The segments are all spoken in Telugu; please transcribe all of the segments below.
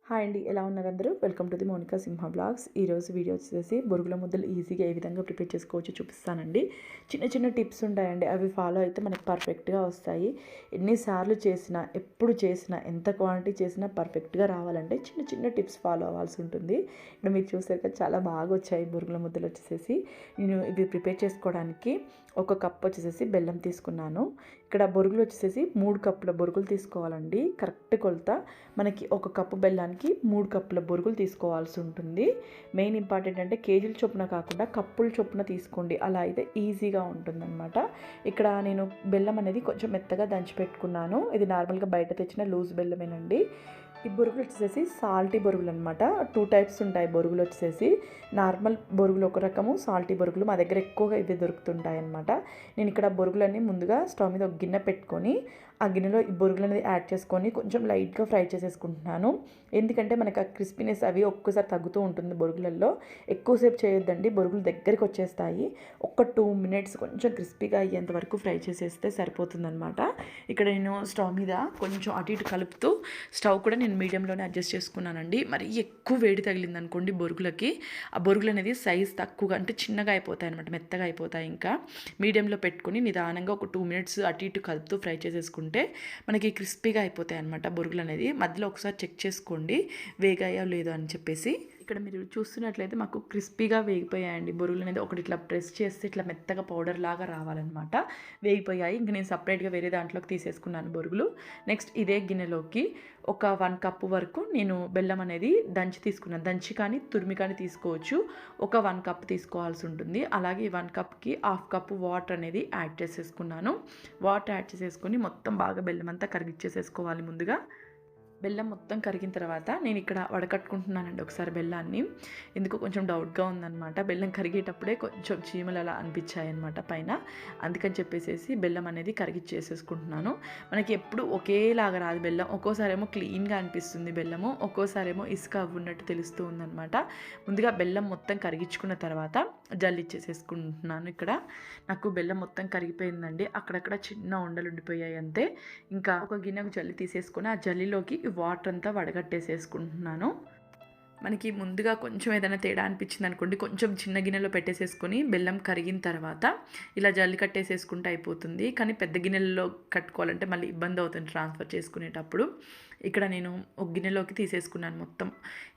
హాయ్ అండి, ఎలా ఉన్నారు అందరూ? Welcome to the Monika Simha blogs. ఈరోజు వీడియో వచ్చేసి బొరుగుల ముద్దలు ఈజీగా ఏ విధంగా ప్రిపేర్ చేసుకోవచ్చో చూపిస్తానండి. చిన్న చిన్న టిప్స్ ఉంటాయండి, అవి ఫాలో అయితే మనకు పర్ఫెక్ట్గా వస్తాయి. ఎన్నిసార్లు చేసినా, ఎప్పుడు చేసినా, ఎంత క్వాంటిటీ చేసినా పర్ఫెక్ట్గా రావాలంటే చిన్న చిన్న టిప్స్ ఫాలో అవ్వాల్సి ఉంటుంది. ఇప్పుడు మీరు చూసారు కదా, చాలా బాగా వచ్చాయి బొరుగుల ముద్దలు వచ్చేసేసి. నేను ఇవి ప్రిపేర్ చేసుకోవడానికి ఒక కప్ వచ్చేసేసి బెల్లం తీసుకున్నాను. ఇక్కడ బొరుగులు వచ్చేసేసి 3 కప్పుల బొరుగులు తీసుకోవాలండి. కరెక్ట్ కొలత మనకి ఒక కప్పు బెల్లానికి 3 కప్పుల బొరుగులు తీసుకోవాల్సి ఉంటుంది. మెయిన్ ఇంపార్టెంట్ అంటే కేజీల చొప్పున కాకుండా కప్పుల చొప్పున తీసుకోండి, అలా అయితే ఈజీగా ఉంటుందన్నమాట. ఇక్కడ నేను బెల్లం అనేది కొంచెం మెత్తగా దంచి పెట్టుకున్నాను. ఇది నార్మల్గా బయట తెచ్చిన లూజ్ బెల్లమేనండి. ఈ బొరుగులు వచ్చేసి సాల్టీ బొరుగులు అనమాట. 2 టైప్స్ ఉంటాయి బొరుగులు వచ్చేసి. నార్మల్ బొరుగులు ఒక రకము, సాల్టీ బొరుగులు మా దగ్గర ఎక్కువగా ఇవి దొరుకుతుంటాయి అనమాట. నేను ఇక్కడ బొరుగులన్నీ ముందుగా స్టవ్ మీద ఒక గిన్నె పెట్టుకొని ఆ గిన్నెలో ఈ బొరుగులు అనేది యాడ్ చేసుకొని కొంచెం లైట్గా ఫ్రై చేసేసుకుంటున్నాను. ఎందుకంటే మనకు ఆ క్రిస్పీనెస్ అవి ఒక్కసారి తగ్గుతూ ఉంటుంది బొరుగులలో. ఎక్కువసేపు చేయొద్దండి, బొరుగులు దగ్గరికి వచ్చేస్తాయి. ఒక 2 మినిట్స్ కొంచెం క్రిస్పీగా అయ్యేంత వరకు ఫ్రై చేసేస్తే సరిపోతుందన్నమాట. ఇక్కడ నేను స్టవ్ మీద కొంచెం అటు ఇటు కలుపుతూ స్టవ్ కూడా నేను మీడియంలోనే అడ్జస్ట్ చేసుకున్నానండి. మరి ఎక్కువ వేడి తగిలింది అనుకోండి బొరుగులకి, ఆ బొరుగులు అనేది సైజ్ తక్కువగా అంటే చిన్నగా అయిపోతాయి అనమాట, మెత్తగా అయిపోతాయి. ఇంకా మీడియంలో పెట్టుకుని నిదానంగా ఒక 2 మినిట్స్ అటు ఇటు కలుపుతూ ఫ్రై చేసేసుకుంటే మనకి క్రిస్పీగా అయిపోతాయి అనమాట బొరుగులు అనేది. మధ్యలో ఒకసారి చెక్ చేసుకోండి వేగాయో లేదో అని చెప్పేసి. ఇక్కడ మీరు చూస్తున్నట్లయితే మాకు క్రిస్పీగా వేగిపోయాయండి బొరుగులు అనేది. ఒకటి ఇట్లా ప్రెస్ చేస్తే ఇట్లా మెత్తగా పౌడర్ లాగా రావాలన్నమాట. వేగిపోయాయి. ఇంక నేను సపరేట్గా వేరే దాంట్లోకి తీసేసుకున్నాను బొరుగులు. నెక్స్ట్ ఇదే గిన్నెలోకి ఒక 1 కప్పు వరకు నేను బెల్లం అనేది దంచి తీసుకున్నాను. దంచి కానీ తురిమి కానీ తీసుకోవచ్చు. ఒక 1 కప్ తీసుకోవాల్సి ఉంటుంది. అలాగే 1 కప్కి 1/2 కప్పు వాటర్ అనేది యాడ్ చేసేసుకున్నాను. వాటర్ యాడ్ చేసేసుకొని మొత్తం బాగా బెల్లం అంతా కరిగిచ్చేసేసుకోవాలి ముందుగా. బెల్లం మొత్తం కరిగిన తర్వాత నేను ఇక్కడ వడకట్టుకుంటున్నానండి ఒకసారి బెల్లాన్ని. ఎందుకో కొంచెం డౌట్గా ఉందన్నమాట. బెల్లం కరిగేటప్పుడే కొంచెం చీమలు అలా అనిపించాయి అనమాట పైన. అందుకని చెప్పేసి బెల్లం అనేది కరిగిచ్చేసేసుకుంటున్నాను. మనకి ఎప్పుడు ఒకేలాగా రాదు బెల్లం. ఒక్కోసారేమో క్లీన్గా అనిపిస్తుంది బెల్లము, ఒక్కోసారేమో ఇసుక ఉన్నట్టు తెలుస్తూ ఉందన్నమాట. ముందుగా బెల్లం మొత్తం కరిగించుకున్న తర్వాత జల్లిచ్చేసేసుకుంటున్నాను. ఇక్కడ నాకు బెల్లం మొత్తం కరిగిపోయిందండి. అక్కడక్కడ చిన్న ఉండలు ఉండిపోయాయి అంతే. ఇంకా ఒక గిన్నెకు జల్లి తీసేసుకొని ఆ జల్లిలోకి వాటర్ అంతా వడగట్టేసేసుకుంటున్నాను. మనకి ముందుగా కొంచెం ఏదైనా తేడా అనిపించింది అనుకోండి, కొంచెం చిన్న గిన్నెలో పెట్టేసేసుకొని బెల్లం కరిగిన తర్వాత ఇలా జల్లి కట్టేసేసుకుంటే అయిపోతుంది. కానీ పెద్ద గిన్నెలలో కట్టుకోవాలంటే మళ్ళీ ఇబ్బంది అవుతుంది ట్రాన్స్ఫర్ చేసుకునేటప్పుడు. ఇక్కడ నేను ఒక గిన్నెలోకి తీసేసుకున్నాను మొత్తం.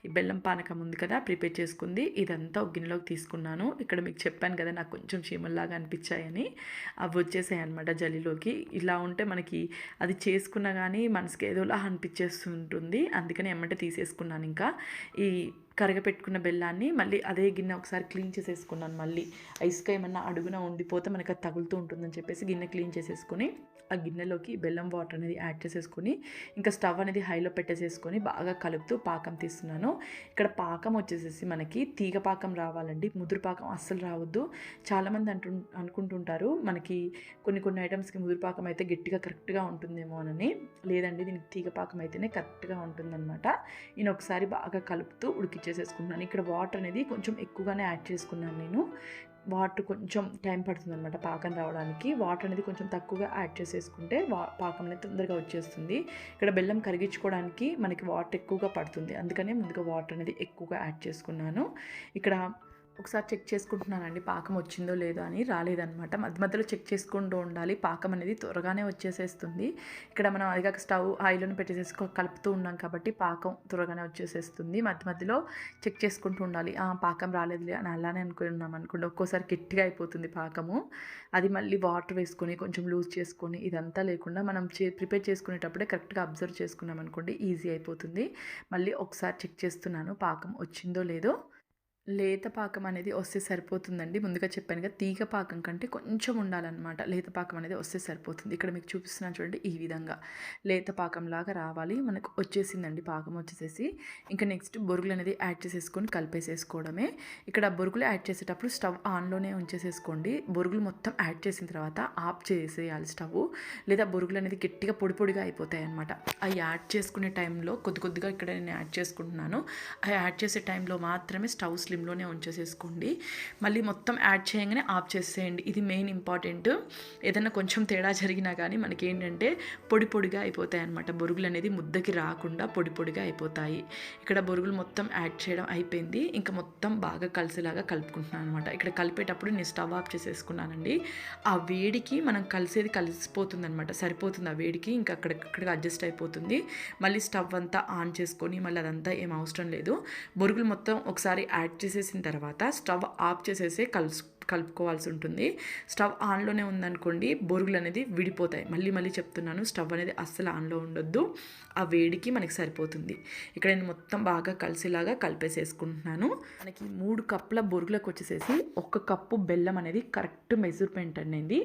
ఈ బెల్లం పానకం ఉంది కదా ప్రిపేర్ చేసుకుంది, ఇదంతా ఒక గిన్నెలోకి తీసుకున్నాను. ఇక్కడ మీకు చెప్పాను కదా నాకు కొంచెం చీమల్లాగా అనిపించాయని, అవి వచ్చేసాయి అనమాట జల్లిలోకి. ఇలా ఉంటే మనకి అది చేసుకున్నా కానీ మనసుకి ఏదోలా అనిపించేస్తుంటుంది. అందుకని ఎమ్మటే తీసేసుకున్నాను. ఇంకా ఈ కరగపెట్టుకున్న బెల్లాన్ని మళ్ళీ అదే గిన్నె ఒకసారి క్లీన్ చేసేసుకున్నాను. మళ్ళీ ఇసుక ఏమన్నా అడుగున ఉండిపోతే మనకి అది తగులుతూ ఉంటుందని చెప్పేసి గిన్నె క్లీన్ చేసేసుకొని ఆ గిన్నెలోకి బెల్లం వాటర్ అనేది యాడ్ చేసేసుకొని ఇంకా స్టవ్ అనేది హైలో పెట్టేసేసుకొని బాగా కలుపుతూ పాకం తీస్తున్నాను. ఇక్కడ పాకం వచ్చేసేసి మనకి తీగ పాకం రావాలండి, ముదురు పాకం అస్సలు రావద్దు. చాలామంది అనుకుంటుంటారు మనకి కొన్ని ఐటమ్స్కి ముదురు పాకం అయితే గట్టిగా కరెక్ట్గా ఉంటుందేమో అని. లేదండి, దీనికి తీగ పాకం అయితేనే కరెక్ట్గా ఉంటుందన్నమాట. నేను ఒకసారి బాగా కలుపుతూ ఉడికిచ్చేసేసుకుంటున్నాను. ఇక్కడ వాటర్ అనేది కొంచెం ఎక్కువగానే యాడ్ చేసుకున్నాను నేను. వాటర్ కొంచెం టైం పడుతుందన్నమాట పాకం రావడానికి. వాటర్ అనేది కొంచెం తక్కువగా యాడ్ చేసేసుకుంటే పాకం అనేది తొందరగా వచ్చేస్తుంది. ఇక్కడ బెల్లం కరిగించుకోవడానికి మనకి వాటర్ ఎక్కువగా పడుతుంది, అందుకనే ముందుగా వాటర్ అనేది ఎక్కువగా యాడ్ చేసుకున్నాను. ఇక్కడ ఒకసారి చెక్ చేసుకుంటున్నానండి పాకం వచ్చిందో లేదో అని. రాలేదనమాట. మధ్య మధ్యలో చెక్ చేసుకుంటూ ఉండాలి. పాకం అనేది త్వరగానే వచ్చేసేస్తుంది. ఇక్కడ మనం అదిగాక స్టవ్ ఆయిల్ని కలుపుతూ ఉన్నాం కాబట్టి పాకం త్వరగానే వచ్చేసేస్తుంది. మధ్య మధ్యలో చెక్ చేసుకుంటూ ఉండాలి. పాకం రాలేదు అని అలానే అనుకున్నాం అనుకోండి, ఒక్కోసారి గట్టిగా అయిపోతుంది పాకము. అది మళ్ళీ వాటర్ వేసుకొని కొంచెం లూజ్ చేసుకొని ఇదంతా లేకుండా మనం ప్రిపేర్ చేసుకునేటప్పుడే కరెక్ట్గా అబ్జర్వ్ చేసుకున్నాం అనుకోండి, ఈజీ అయిపోతుంది. మళ్ళీ ఒకసారి చెక్ చేస్తున్నాను పాకం వచ్చిందో లేదో. లేత పాకం అనేది వస్తే సరిపోతుందండి. ముందుగా చెప్పాను కదా, తీగ పాకం కంటే కొంచెం ఉండాలన్నమాట. లేత పాకం అనేది వస్తే సరిపోతుంది. ఇక్కడ మీకు చూపిస్తున్నాను చూడండి, ఈ విధంగా లేత పాకంలాగా రావాలి. మనకు వచ్చేసిందండి పాకం వచ్చేసేసి. ఇంకా నెక్స్ట్ బొరుగులు అనేది యాడ్ చేసేసుకొని కలిపేసేసుకోవడమే. ఇక్కడ బొరుగులు యాడ్ చేసేటప్పుడు స్టవ్ ఆన్లోనే ఉంచేసేసుకోండి. బొరుగులు మొత్తం యాడ్ చేసిన తర్వాత ఆఫ్ చేసేయాలి స్టవ్, లేదా బొరుగులు అనేది గట్టిగా పొడి పొడిగా అయిపోతాయి అనమాట. అవి యాడ్ చేసుకునే టైంలో కొద్దిగా ఇక్కడ నేను యాడ్ చేసుకుంటున్నాను. ఆ యాడ్ చేసే టైంలో మాత్రమే స్టవ్ స్లిమ్లోనే ఉంచేసేసుకోండి. మళ్ళీ మొత్తం యాడ్ చేయగానే ఆఫ్ చేసేయండి. ఇది మెయిన్ ఇంపార్టెంట్. ఏదైనా కొంచెం తేడా జరిగినా కానీ మనకేంటంటే పొడి పొడిగా అయిపోతాయి అన్నమాట. బొరుగులు అనేది ముద్దకి రాకుండా పొడి పొడిగా అయిపోతాయి. ఇక్కడ బొరుగులు మొత్తం యాడ్ చేయడం అయిపోయింది. ఇంకా మొత్తం బాగా కలిసేలాగా కలుపుకుంటున్నాను అనమాట. ఇక్కడ కలిపేటప్పుడు నేను స్టవ్ ఆఫ్ చేసేసుకున్నానండి. ఆ వేడికి మనం కలిసిపోతుంది అనమాట. సరిపోతుంది ఆ వేడికి, ఇంకా అక్కడికి అడ్జస్ట్ అయిపోతుంది. మళ్ళీ స్టవ్ అంతా ఆన్ చేసుకొని మళ్ళీ అదంతా ఏం అవసరం లేదు. బొరుగులు మొత్తం ఒకసారి యాడ్ చేసేసిన తర్వాత స్టవ్ ఆఫ్ చేసేసి కలుపుకోవాల్సి ఉంటుంది. స్టవ్ ఆన్లోనే ఉందనుకోండి బొరుగులు అనేది విడిపోతాయి. మళ్ళీ చెప్తున్నాను, స్టవ్ అనేది అస్సలు ఆన్లో ఉండొద్దు. ఆ వేడికి మనకి సరిపోతుంది. ఇక్కడ నేను మొత్తం బాగా కలిసేలాగా కలిపేసేసుకుంటున్నాను. మనకి 3 కప్పుల బొరుగులకు వచ్చేసేసి 1 కప్పు బెల్లం అనేది కరెక్ట్ మెజర్మెంట్ అనేది.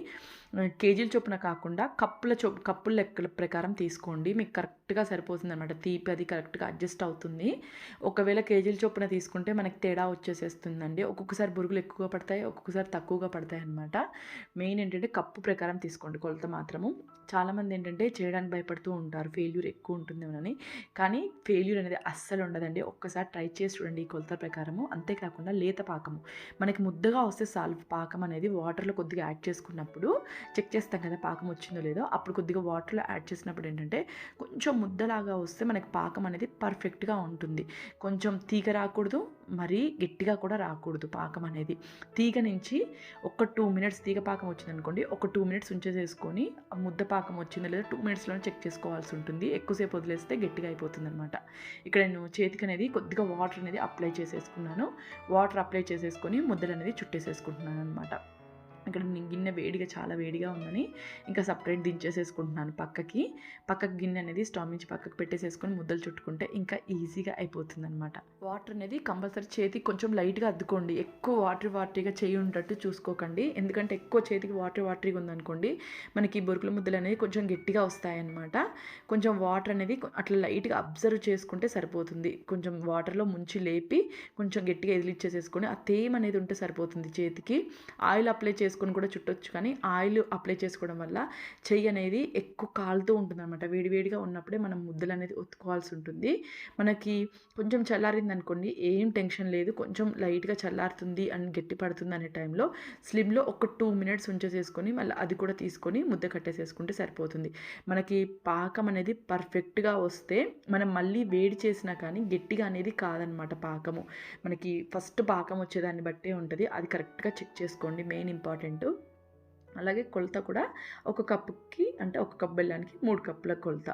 కేజీల చొప్పున కాకుండా కప్పుల లెక్కల ప్రకారం తీసుకోండి. మీకు కరెక్ట్గా సరిపోతుంది అనమాట. తీపి అది కరెక్ట్గా అడ్జస్ట్ అవుతుంది. ఒకవేళ కేజీల చొప్పున తీసుకుంటే మనకి తేడా వచ్చేసేస్తుందండి. ఒక్కొక్కసారి బొరుగులు ఎక్కువగా పడతాయి, ఒక్కొక్కసారి తక్కువగా పడతాయి అనమాట. మెయిన్ ఏంటంటే కప్పు ప్రకారం తీసుకోండి కొలత మాత్రము. చాలామంది ఏంటంటే చేయడానికి భయపడుతూ ఉంటారు, ఫెయిల్యూర్ ఎక్కువ ఉంటుందేమోనని. కానీ ఫెయిల్యూర్ అనేది అస్సలు ఉండదండి. ఒక్కసారి ట్రై చేసి చూడండి ఈ కొలత ప్రకారము. అంతేకాకుండా లేత పాకము మనకి ముద్దగా వస్తే పాకం అనేది వాటర్లో కొద్దిగా యాడ్ చేసుకున్నప్పుడు చెక్ చేస్తాం కదా పాకం వచ్చిందో లేదో. అప్పుడు కొద్దిగా వాటర్లో యాడ్ చేసినప్పుడు ఏంటంటే కొంచెం ముద్దలాగా వస్తే మనకి పాకం అనేది పర్ఫెక్ట్గా ఉంటుంది. కొంచెం తీగ రాకూడదు, మరీ గట్టిగా కూడా రాకూడదు పాకం అనేది. తీగ నుంచి ఒక 2 మినిట్స్ తీగ పాకం వచ్చింది అనుకోండి, ఒక 2 మినిట్స్ ఉంచేసేసుకొని ముద్ద పాకం వచ్చిందో లేదో 2 మినిట్స్లోనే చెక్ చేసుకోవాల్సి ఉంటుంది. ఎక్కువసేపు వదిలేస్తే గట్టిగా అయిపోతుంది అనమాట. ఇక్కడ నేను చేతికి అనేది కొద్దిగా వాటర్ అనేది అప్లై చేసేసుకున్నాను. వాటర్ అప్లై చేసేసుకొని ముద్దలు అనేది చుట్టేసేసుకుంటున్నాను అనమాట. ఇక్కడ గిన్నె చాలా వేడిగా ఉందని ఇంకా సపరేట్ దించేసేసుకుంటున్నాను పక్కకి గిన్నె అనేది స్టవ్ నుంచి పక్కకు పెట్టేసేసుకొని ముద్దలు చుట్టుకుంటే ఇంకా ఈజీగా అయిపోతుంది అనమాట. వాటర్ అనేది కంపల్సరీ చేతికి కొంచెం లైట్గా అద్దుకోండి. ఎక్కువ వాటరీగా చేయి ఉండేటట్టు చూసుకోకండి. ఎందుకంటే ఎక్కువ చేతికి వాటరీగా ఉందనుకోండి మనకి బొరుగుల ముద్దలు అనేది కొంచెం గట్టిగా వస్తాయన్నమాట. కొంచెం వాటర్ అనేది అట్లా లైట్గా అబ్జర్వ్ చేసుకుంటే సరిపోతుంది. కొంచెం వాటర్లో ముంచి లేపి కొంచెం గట్టిగా ఎదిలిచ్చేసేసుకొని ఆ తేమ అనేది ఉంటే సరిపోతుంది. చేతికి ఆయిల్ అప్లై చేసుకొని కూడా చుట్టొచ్చు, కానీ ఆయిల్ అప్లై చేసుకోవడం వల్ల చెయ్యి అనేది ఎక్కువ కాలుతూ ఉంటుంది అనమాట. వేడివేడిగా ఉన్నప్పుడే మనం ముద్దలు అనేది ఒత్తుకోవాల్సి ఉంటుంది. మనకి కొంచెం చల్లారింది అనుకోండి ఏం టెన్షన్ లేదు. కొంచెం లైట్గా చల్లారుతుంది అని గట్టి పడుతుంది అనే టైంలో స్లిమ్లో ఒక 2 మినిట్స్ ఉంచేసేసుకొని మళ్ళీ అది కూడా తీసుకొని ముద్ద కట్టేసేసుకుంటే సరిపోతుంది. మనకి పాకం అనేది పర్ఫెక్ట్గా వస్తే మనం మళ్ళీ వేడి చేసినా కానీ గట్టిగా అనేది కాదనమాట పాకము. మనకి ఫస్ట్ పాకం వచ్చేదాన్ని బట్టే ఉంటుంది. అది కరెక్ట్గా చెక్ చేసుకోండి, మెయిన్ ఇంపార్టెంట్. అలాగే కొలత కూడా 1 కప్పుకి అంటే 1 కప్ బెల్లానికి 3 కప్పుల కొలత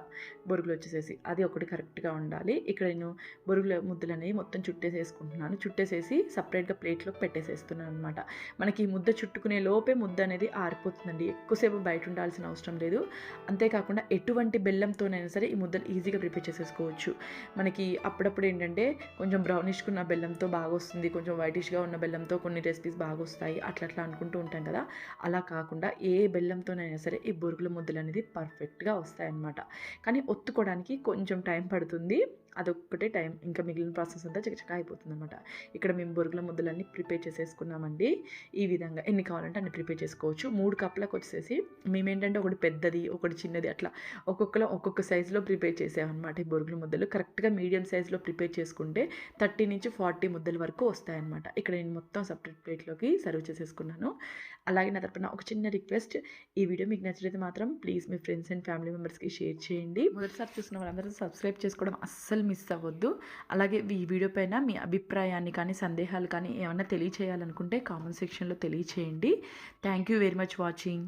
బొరుగులు వచ్చేసేసి అది ఒకటి కరెక్ట్గా ఉండాలి. ఇక్కడ నేను బొరుగుల ముద్దలు అనేవి మొత్తం చుట్టేసేసుకుంటున్నాను. చుట్టేసేసి సపరేట్గా ప్లేట్లోకి పెట్టేసేస్తున్నాను అనమాట. మనకి ఈ ముద్ద చుట్టుకునే లోపే ముద్ద అనేది ఆరిపోతుందండి. ఎక్కువసేపు బయట ఉండాల్సిన అవసరం లేదు. అంతేకాకుండా ఎటువంటి బెల్లంతోనైనా సరే ఈ ముద్దలు ఈజీగా ప్రిపేర్ చేసేసుకోవచ్చు. మనకి అప్పుడప్పుడు ఏంటంటే కొంచెం బ్రౌనిష్గా ఉన్న బెల్లంతో బాగా వస్తుంది, కొంచెం వైటిష్గా ఉన్న బెల్లంతో కొన్ని రెసిపీస్ బాగా వస్తాయి, అట్లా అనుకుంటూ ఉంటాం కదా. అలా కాకుండా ఏ బెల్లంతోనైనా సరే ఈ బొరుగుల ముద్దలు అనేది పర్ఫెక్ట్గా వస్తాయన్నమాట. కానీ ఒత్తుకోవడానికి కొంచెం టైం పడుతుంది. అదొక్కటే టైం, ఇంకా మిగిలిన ప్రాసెస్ అంతా చకచకా అయిపోతుంది అనమాట. ఇక్కడ మేము బొరుగుల ముద్దలన్నీ ప్రిపేర్ చేసేసుకున్నామండి. ఈ విధంగా ఎన్ని కావాలంటే అన్ని ప్రిపేర్ చేసుకోవచ్చు. 3 కప్పులకు వచ్చేసి మేమేంటంటే ఒకటి పెద్దది ఒకటి చిన్నది అట్లా ఒక్కొక్క సైజులో ప్రిపేర్ చేసామన్నమాట. ఈ బొరుగుల ముద్దలు కరెక్ట్గా మీడియం సైజులో ప్రిపేర్ చేసుకుంటే 30 నుంచి 40 ముద్దల వరకు వస్తాయన్నమాట. ఇక్కడ నేను మొత్తం సపరేట్ ప్లేట్లోకి సర్వ్ చేసేసుకున్నాను. అలాగే నా తరపున ఒక చిన్న రిక్వెస్ట్, ఈ వీడియో మీకు నచ్చితే మాత్రం please me friends and family మెంబర్స్కి షేర్ చేయండి. మొదటిసారి చూసిన వాళ్ళందరూ సబ్స్క్రైబ్ చేసుకోవడం అస్సలు మిస్ అవ్వద్దు. అలాగే ఈ వీడియో పైన మీ అభిప్రాయాన్ని కానీ సందేహాలు కానీ ఏమైనా తెలియచేయాలనుకుంటే కామెంట్ సెక్షన్లో తెలియచేయండి. Thank you very much watching.